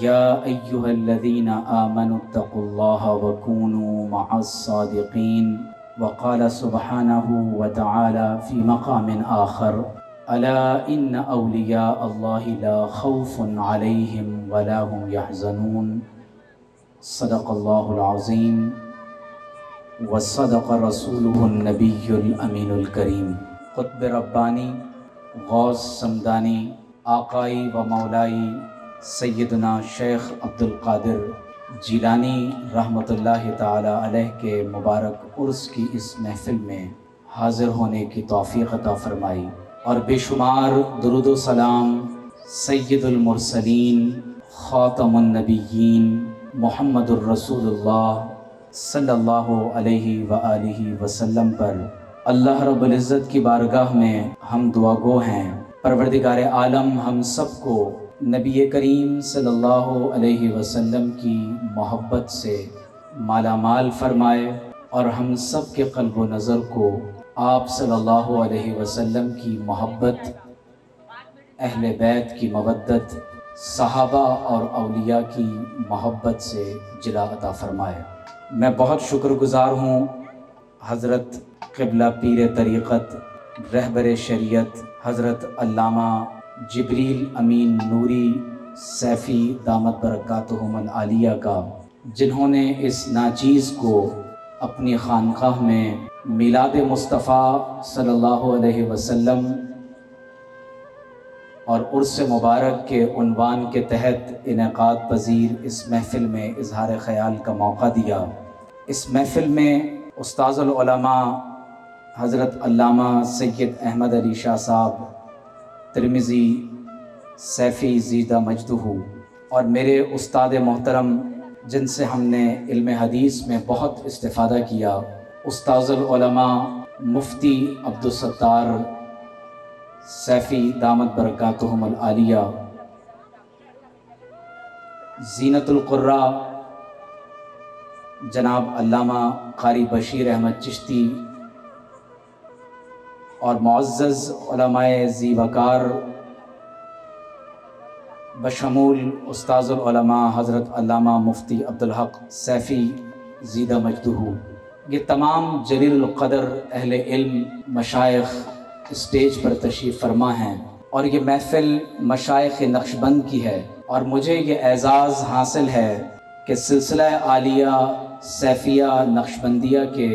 یا ایہا الذین آمنوا اتقوا اللہ وکونوا مع الصادقین وقال سبحانہ وتعالی فی مقام آخر الا ان اولیاء اللہ لا خوف علیہم ولا هم یحزنون صدق اللہ العظیم وصدق رسولہ النبی الامین الکریم۔ قطب ربانی غوث سمدانی آقائی و مولائی سیدنا شیخ عبدالقادر جیلانی رحمۃ اللہ تعالی علیہ کے مبارک عرس کی اس محفل میں حاضر ہونے کی توفیق عطا فرمائی، اور بے شمار درود و سلام سید المرسلین خاتم النبیین محمد الرسول اللہ صلی اللہ علیہ وآلہ وسلم پر اللہ رب العزت کی بارگاہ میں ہم دعا گو ہیں۔ پروردگار عالم ہم سب کو نبی کریم صلی اللہ علیہ وسلم کی محبت سے مالا مال فرمائے، اور ہم سب کے قلب و نظر کو آپ صلی اللہ علیہ وسلم کی محبت، اہل بیت کی مودت، صحابہ اور اولیاء کی محبت سے جلا عطا فرمائے۔ میں بہت شکر گزار ہوں حضرت قبلہ پیر طریقت رہبر شریعت حضرت علامہ جبریل امین نوری سیفی دامت برکاتہم العالیہ کا، جنہوں نے اس ناچیز کو اپنی خانقاہ میں میلاد مصطفیٰ صلی اللہ علیہ وسلم اور عرس مبارک کے عنوان کے تحت انعقاد پذیر اس محفل میں اظہار خیال کا موقع دیا۔ اس محفل میں استاذ العلماء حضرت علامہ سید احمد علی شاہ صاحب ترمذی سیفی زیدہ مجدہ اور میرے استاد محترم جن سے ہم نے علم حدیث میں بہت استفادہ کیا، استاذ العلماء مفتی عبدالستار سیفی دامت برکاتہم العالیہ، زینت القراء جناب علامہ قاری بشیر احمد چشتی، اور معزز علماء ذی وقار بشمول استاذ العلماء حضرت علامہ مفتی عبدالحق سیفی زیدہ مجدہ، یہ تمام جلیل القدر اہل علم مشائخ اسٹیج پر تشریف فرما ہیں، اور یہ محفل مشائخ نقشبند کی ہے، اور مجھے یہ اعزاز حاصل ہے کہ سلسلہ عالیہ سیفیہ نقشبندیہ کے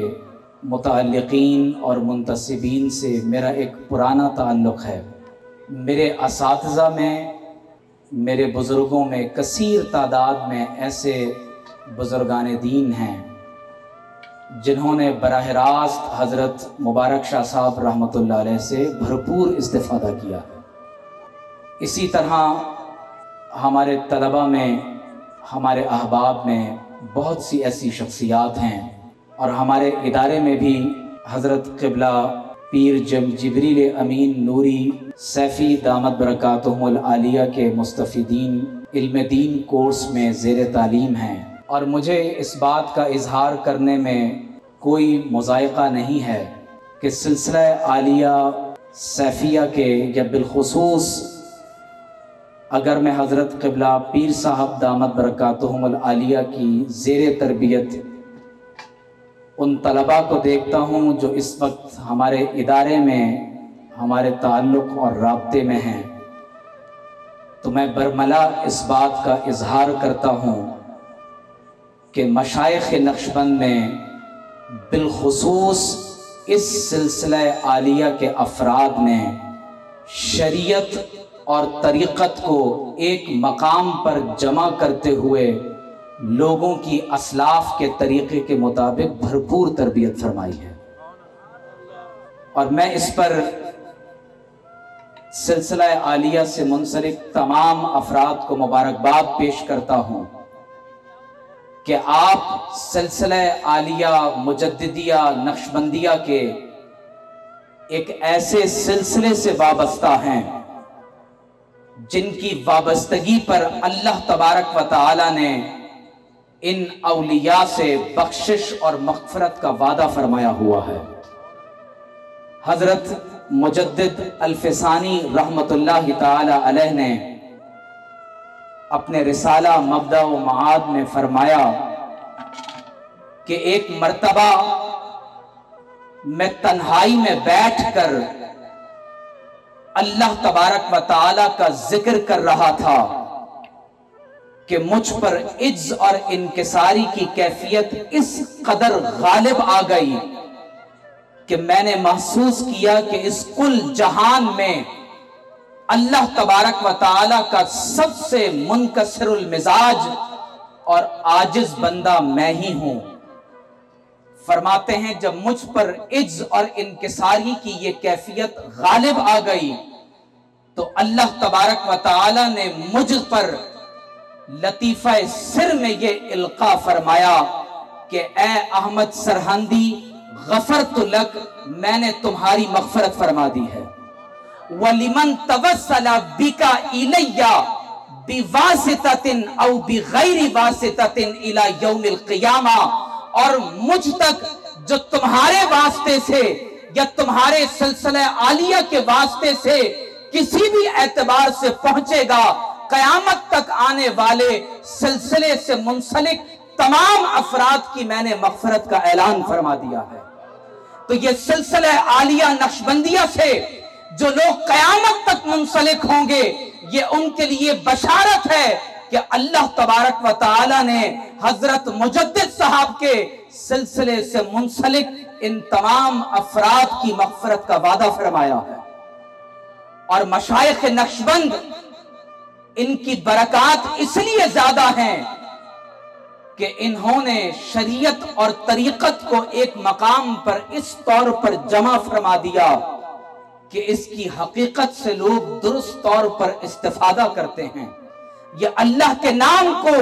متعلقین اور منتسبین سے میرا ایک پرانا تعلق ہے۔ میرے اساتذہ میں، میرے بزرگوں میں کثیر تعداد میں ایسے بزرگان دین ہیں جنہوں نے براہ راست حضرت مبارک شاہ صاحب رحمۃ اللہ علیہ سے بھرپور استفادہ کیا۔ اسی طرح ہمارے طلبہ میں، ہمارے احباب میں بہت سی ایسی شخصیات ہیں، اور ہمارے ادارے میں بھی حضرت قبلہ پیر جبریل امین نوری سیفی دامت برکاتہم العالیہ کے مستفیدین علم دین کورس میں زیر تعلیم ہیں، اور مجھے اس بات کا اظہار کرنے میں کوئی مضائقہ نہیں ہے کہ سلسلہ عالیہ سیفیہ کے، یا بالخصوص اگر میں حضرت قبلہ پیر صاحب دامت برکاتہم العالیہ کی زیر تربیت ان طلباء کو دیکھتا ہوں جو اس وقت ہمارے ادارے میں ہمارے تعلق اور رابطے میں ہیں، تو میں برملا اس بات کا اظہار کرتا ہوں کہ مشائخ نقشبند نے بالخصوص اس سلسلہ عالیہ کے افراد نے شریعت اور طریقت کو ایک مقام پر جمع کرتے ہوئے لوگوں کی اسلاف کے طریقے کے مطابق بھرپور تربیت فرمائی ہے، اور میں اس پر سلسلہ عالیہ سے منسلک تمام افراد کو مبارکباد پیش کرتا ہوں کہ آپ سلسلہ عالیہ مجددیہ نقشبندیہ کے ایک ایسے سلسلے سے وابستہ ہیں جن کی وابستگی پر اللہ تبارک و تعالی نے ان اولیاء سے بخشش اور مغفرت کا وعدہ فرمایا ہوا ہے۔ حضرت مجدد الفسانی رحمت اللہ تعالی علیہ نے اپنے رسالہ مبدأ و معاد میں فرمایا کہ ایک مرتبہ میں تنہائی میں بیٹھ کر اللہ تبارک و تعالی کا ذکر کر رہا تھا کہ مجھ پر عجز اور انکساری کی کیفیت اس قدر غالب آ گئی کہ میں نے محسوس کیا کہ اس کل جہان میں اللہ تبارک و تعالی کا سب سے منکسر المزاج اور عاجز بندہ میں ہی ہوں۔ فرماتے ہیں جب مجھ پر عجز اور انکساری کی یہ کیفیت غالب آ گئی تو اللہ تبارک و تعالی نے مجھ پر لطیفہ سر میں یہ القاء فرمایا کہ اے احمد سرہندی غفرت لک، میں نے تمہاری مغفرت فرما دی ہے۔ وَلِمَنْ تَوَسَّلَ بِكَ إِلَيَّ بِوَاسِطَةٍ أَوْ بِغَيْرِ وَاسِطَةٍ إِلَى يَوْمِ الْقِيَامَةِ، اور مجھ تک جو تمہارے واسطے سے یا تمہارے سلسلہ عالیہ کے واسطے سے کسی بھی اعتبار سے پہنچے گا، قیامت تک آنے والے سلسلے سے منسلک تمام افراد کی میں نے مغفرت کا اعلان فرما دیا ہے۔ تو یہ سلسلہ عالیہ نقشبندیہ سے جو لوگ قیامت تک منسلک ہوں گے، یہ ان کے لیے بشارت ہے کہ اللہ تبارک و تعالی نے حضرت مجدد صاحب کے سلسلے سے منسلک ان تمام افراد کی مغفرت کا وعدہ فرمایا ہے۔ اور مشائخ نقشبند، ان کی برکات اس لیے زیادہ ہیں کہ انہوں نے شریعت اور طریقت کو ایک مقام پر اس طور پر جمع فرما دیا کہ اس کی حقیقت سے لوگ درست طور پر استفادہ کرتے ہیں۔ یہ اللہ کے نام کو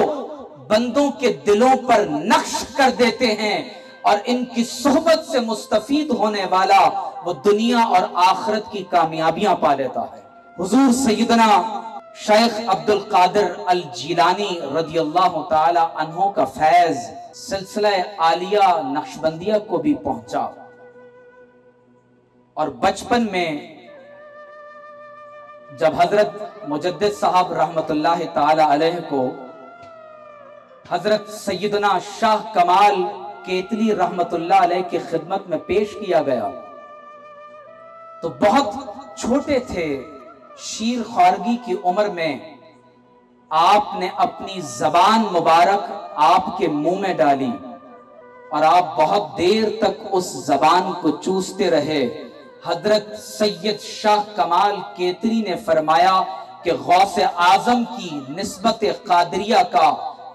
بندوں کے دلوں پر نقش کر دیتے ہیں اور ان کی صحبت سے مستفید ہونے والا وہ دنیا اور آخرت کی کامیابیاں پا لیتا ہے۔ حضور سیدنا شیخ عبد القادر الجیلانی رضی اللہ تعالی عنہ کا فیض سلسلہ عالیہ نقشبندیہ کو بھی پہنچا، اور بچپن میں جب حضرت مجدد صاحب رحمت اللہ تعالی علیہ کو حضرت سیدنا شاہ کمال کیتلی رحمت اللہ علیہ کی خدمت میں پیش کیا گیا تو بہت چھوٹے تھے، شیر خارگی کی عمر میں آپ نے اپنی زبان مبارک آپ کے منہ میں ڈالی اور آپ بہت دیر تک اس زبان کو چوستے رہے۔ حضرت سید شاہ کمال کیتری نے فرمایا کہ غوث اعظم کی نسبت قادریہ کا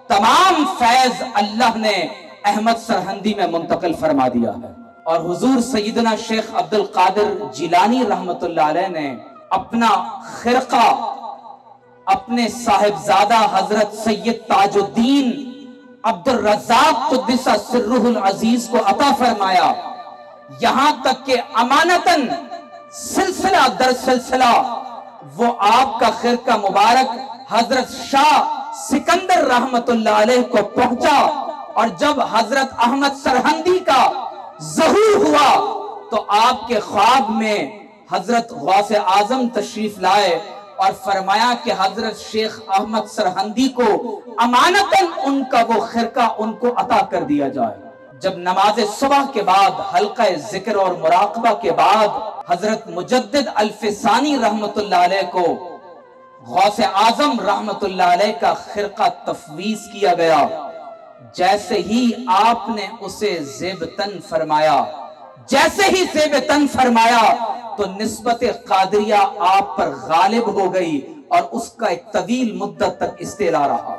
تمام فیض اللہ نے احمد سرہندی میں منتقل فرما دیا ہے۔ اور حضور سیدنا شیخ عبد القادر جیلانی رحمت اللہ علیہ نے اپنا خرقہ اپنے صاحبزادہ حضرت سید تاج الدین عبد الرزاق قدس سرہ العزیز کو عطا فرمایا، یہاں تک کہ امانتاً سلسلہ در سلسلہ وہ آپ کا خرقہ مبارک حضرت شاہ سکندر رحمت اللہ علیہ کو پہنچا، اور جب حضرت احمد سرہندی کا ظہور ہوا تو آپ کے خواب میں حضرت غوث اعظم تشریف لائے اور فرمایا کہ حضرت شیخ احمد سرہندی کو امانتاً ان کا وہ خرقہ ان کو عطا کر دیا جائے۔ جب نماز صبح کے بعد حلقہ ذکر اور مراقبہ کے بعد حضرت مجدد الفسانی رحمت اللہ علیہ کو غوث اعظم رحمت اللہ علیہ کا خرقہ تفویض کیا گیا، جیسے ہی آپ نے اسے زیب تن فرمایا، جیسے ہی زیب تن فرمایا تو نسبت قادریہ آپ پر غالب ہو گئی اور اس کا ایک طویل مدت تک استعلا رہا۔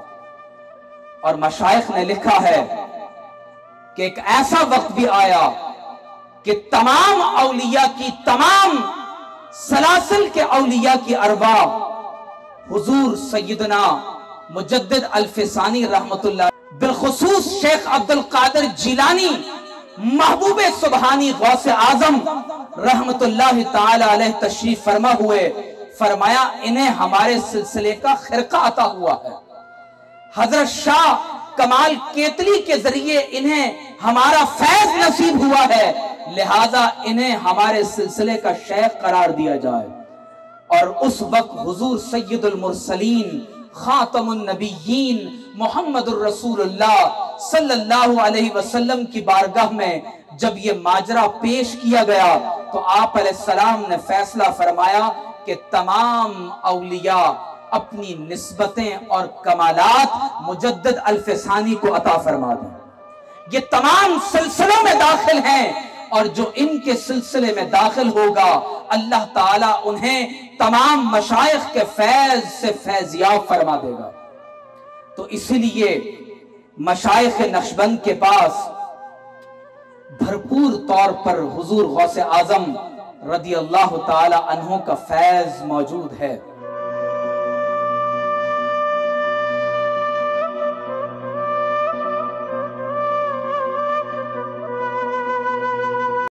اور مشائخ نے لکھا ہے کہ ایک ایسا وقت بھی آیا کہ تمام اولیاء کی، تمام سلاسل کے اولیاء کی ارواح حضور سیدنا مجدد الفسانی رحمت اللہ، بالخصوص شیخ عبد القادر جیلانی محبوب سبحانی غوث اعظم رحمت اللہ تعالی علیہ تشریف فرما ہوئے، فرمایا انہیں ہمارے سلسلے کا خرقہ عطا ہوا ہے، حضرت شاہ کمال کیتلی کے ذریعے انہیں ہمارا فیض نصیب ہوا ہے، لہذا انہیں ہمارے سلسلے کا شیخ قرار دیا جائے۔ اور اس وقت حضور سید المرسلین خاتم النبیین محمد الرسول اللہ صلی اللہ علیہ وسلم کی بارگاہ میں جب یہ ماجرا پیش کیا گیا تو آپ علیہ السلام نے فیصلہ فرمایا کہ تمام اولیاء اپنی نسبتیں اور کمالات مجدد الف ثانی کو عطا فرما دیں. یہ تمام سلسلوں میں داخل ہیں اور جو ان کے سلسلے میں داخل ہوگا اللہ تعالیٰ انہیں تمام مشائخ کے فیض سے فیضیاب فرما دے گا. تو اسی لیے مشائخ نقشبند کے پاس بھرپور طور پر حضور غوث اعظم رضی اللہ تعالی عنہ کا فیض موجود ہے.